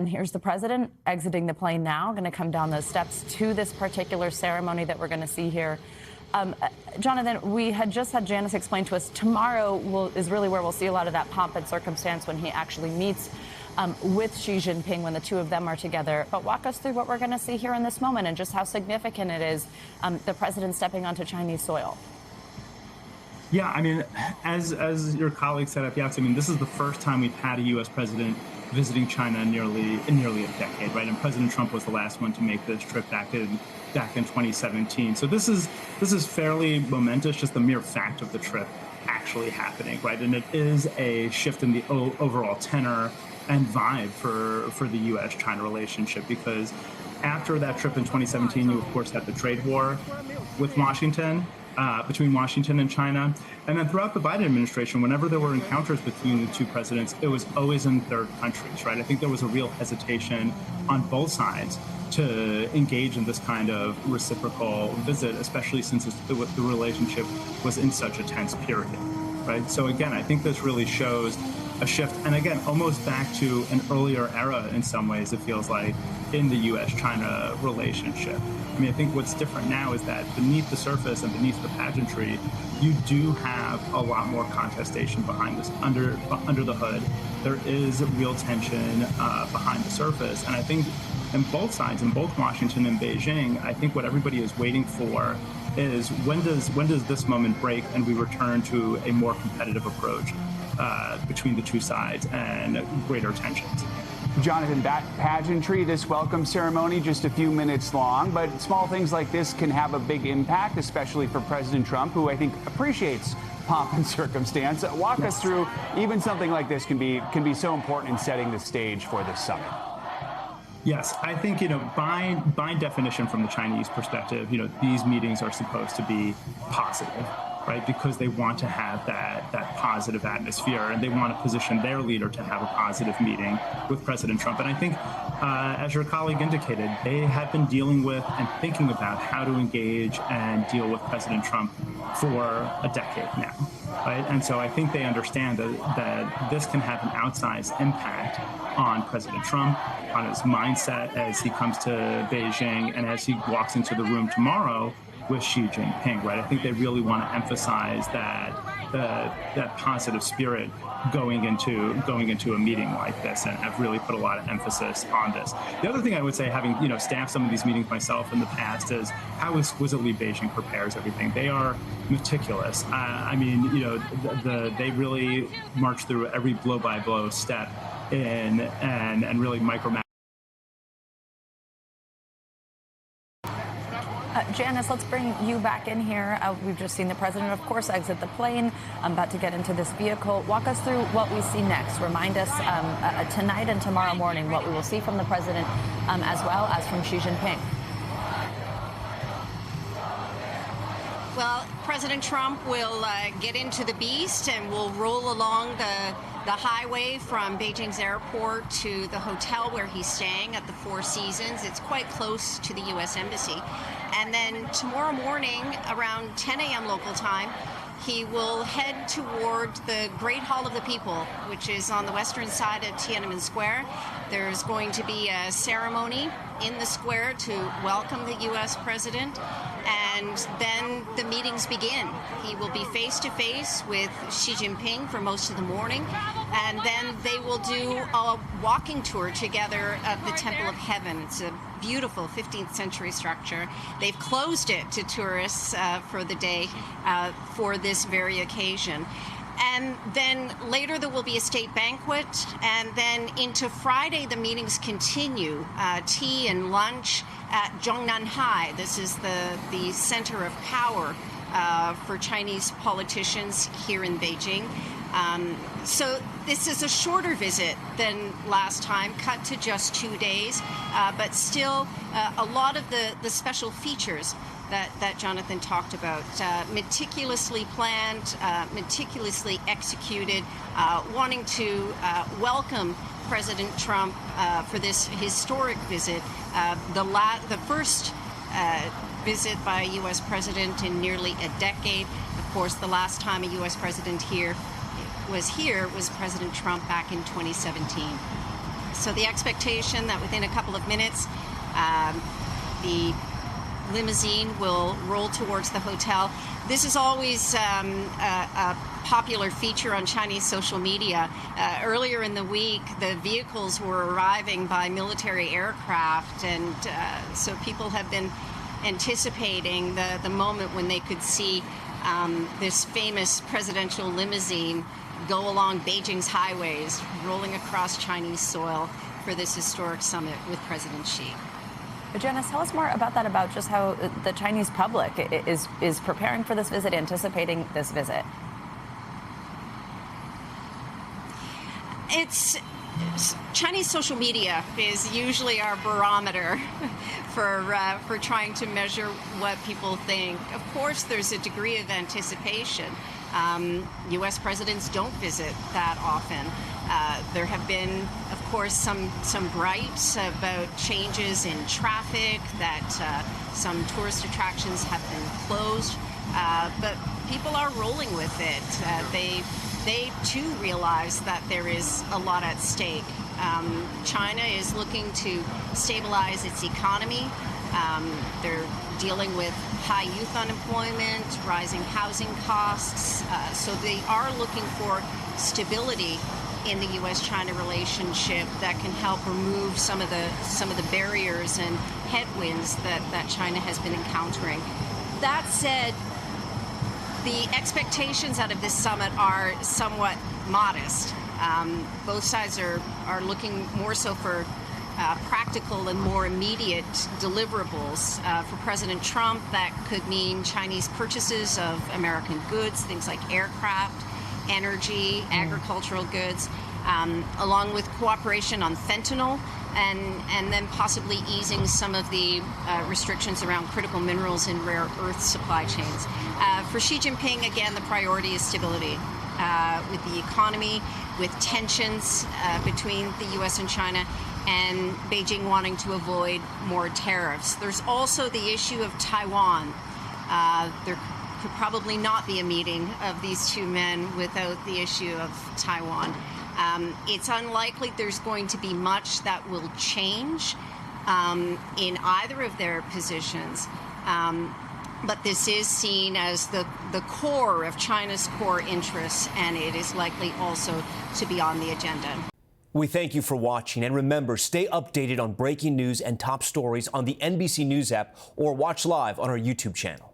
And here's the president exiting the plane now, going to come down those steps to this particular ceremony that we're going to see here. Jonathan, we had just had Janice explain to us tomorrow is really where we'll see a lot of that pomp and circumstance when he actually meets with Xi Jinping, when the two of them are together. But walk us through what we're going to see here in this moment and just how significant it is, the president stepping onto Chinese soil. Yeah, I mean, as your colleague set up, yes, I mean, this is the first time we've had a U.S. president visiting China in nearly a decade, right? And President Trump was the last one to make this trip back in 2017. So this is fairly momentous, just the mere fact of the trip actually happening, right? And it is a shift in the overall tenor and vibe for the U.S.-China relationship, because after that trip in 2017, you of course had the trade war with Washington. Between Washington and China. And then throughout the Biden administration, whenever there were encounters between the two presidents, it was always in third countries, right? I think there was a real hesitation on both sides to engage in this kind of reciprocal visit, especially since the relationship was in such a tense period, right? So again, I think this really shows a shift, and again, almost back to an earlier era in some ways, it feels like, in the U.S.-China relationship. I mean, I think what's different now is that beneath the surface and beneath the pageantry, you do have a lot more contestation behind this, under the hood. There is real tension behind the surface, and I think on both sides, in both Washington and Beijing, I think what everybody is waiting for is when does this moment break and we return to a more competitive approach between the two sides and greater tensions. Jonathan, that pageantry, this welcome ceremony, just a few minutes long, but small things like this can have a big impact, especially for President Trump, who I think appreciates pomp and circumstance. Walk us through, even something like this can be so important in setting the stage for this summit. Yes, I think, by definition from the Chinese perspective, these meetings are supposed to be positive, right? Because they want to have that positive atmosphere, and they want to position their leader to have a positive meeting with President Trump. And I think, as your colleague indicated, they have been dealing with and thinking about how to engage and deal with President Trump for a decade now, right? And so I think they understand that this can have an outsized impact on President Trump, on his mindset as he comes to Beijing and as he walks into the room tomorrow with Xi Jinping, right? I think they really want to emphasize that positive spirit going into a meeting like this, and I've really put a lot of emphasis on this. The other thing I would say, having staffed some of these meetings myself in the past, is how exquisitely Beijing prepares everything. They are meticulous. I mean, they really march through every blow-by-blow step and really micromanage. Janice, let's bring you back in here. We've just seen the president, of course, exit the plane. I'm about to get into this vehicle. Walk us through what we see next. Remind us tonight and tomorrow morning what we will see from the president as well as from Xi Jinping. Well, President Trump will get into the Beast and will roll along the highway from Beijing's airport to the hotel where he's staying at the Four Seasons. It's quite close to the U.S. Embassy. And then tomorrow morning, around 10 a.m. local time, he will head toward the Great Hall of the People, which is on the western side of Tiananmen Square. There's going to be a ceremony in the square to welcome the U.S. president, and then the meetings begin. He will be face-to-face with Xi Jinping for most of the morning, and then they will do a walking tour together of the Temple of Heaven. It's a beautiful 15th century structure. They've closed it to tourists for the day for this very occasion. And then later there will be a state banquet, and then into Friday the meetings continue. Tea and lunch at Zhongnanhai. This is the center of power for Chinese politicians here in Beijing. So this is a shorter visit than last time, cut to just 2 days, but still a lot of the special features that Jonathan talked about, meticulously planned, meticulously executed, wanting to welcome President Trump for this historic visit, the first visit by a U.S. president in nearly a decade. Of course, the last time a U.S. president was President Trump back in 2017. So the expectation that within a couple of minutes, the limousine will roll towards the hotel. This is always a popular feature on Chinese social media. Earlier in the week, the vehicles were arriving by military aircraft, and so people have been anticipating the moment when they could see this famous presidential limousine go along Beijing's highways, rolling across Chinese soil for this historic summit with President Xi. Janice, tell us more about that, about just how the Chinese public is preparing for this visit, anticipating this visit. Chinese social media is usually our barometer for trying to measure what people think. Of course, there's a degree of anticipation. U.S. presidents don't visit that often. There have been, of course, some gripes about changes in traffic, that some tourist attractions have been closed, but people are rolling with it. They too realize that there is a lot at stake. China is looking to stabilize its economy. They're dealing with high youth unemployment, rising housing costs. So they are looking for stability in the U.S.-China relationship that can help remove some of the barriers and headwinds that China has been encountering. That said, the expectations out of this summit are somewhat modest. Both sides are looking more so for practical and more immediate deliverables. For President Trump, that could mean Chinese purchases of American goods, things like aircraft, energy, agricultural goods, along with cooperation on fentanyl, and then possibly easing some of the restrictions around critical minerals and rare earth supply chains. For Xi Jinping, again, the priority is stability with the economy, with tensions between the U.S. and China, and Beijing wanting to avoid more tariffs. There's also the issue of Taiwan. There could probably not be a meeting of these two men without the issue of Taiwan. It's unlikely there's going to be much that will change in either of their positions. But this is seen as the core of China's core interests, and it is likely also to be on the agenda. We thank you for watching, and remember, stay updated on breaking news and top stories on the NBC News app or watch live on our YouTube channel.